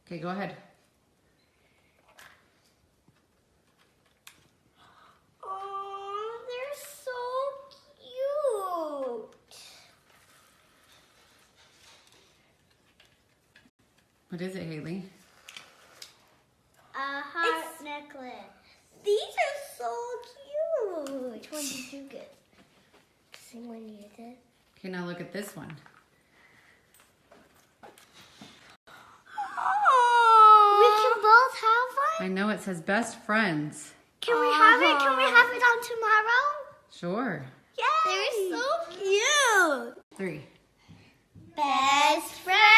Okay, go ahead. Oh, they're so cute. What is it, Haley? A heart necklace. These are so cute. Which one did you get? The same one you did? Okay, now look at this one. We can both have one? I know it says best friends. Can we have it? Can we have it on tomorrow? Sure. Yay! They're so cute. 3. Best friends.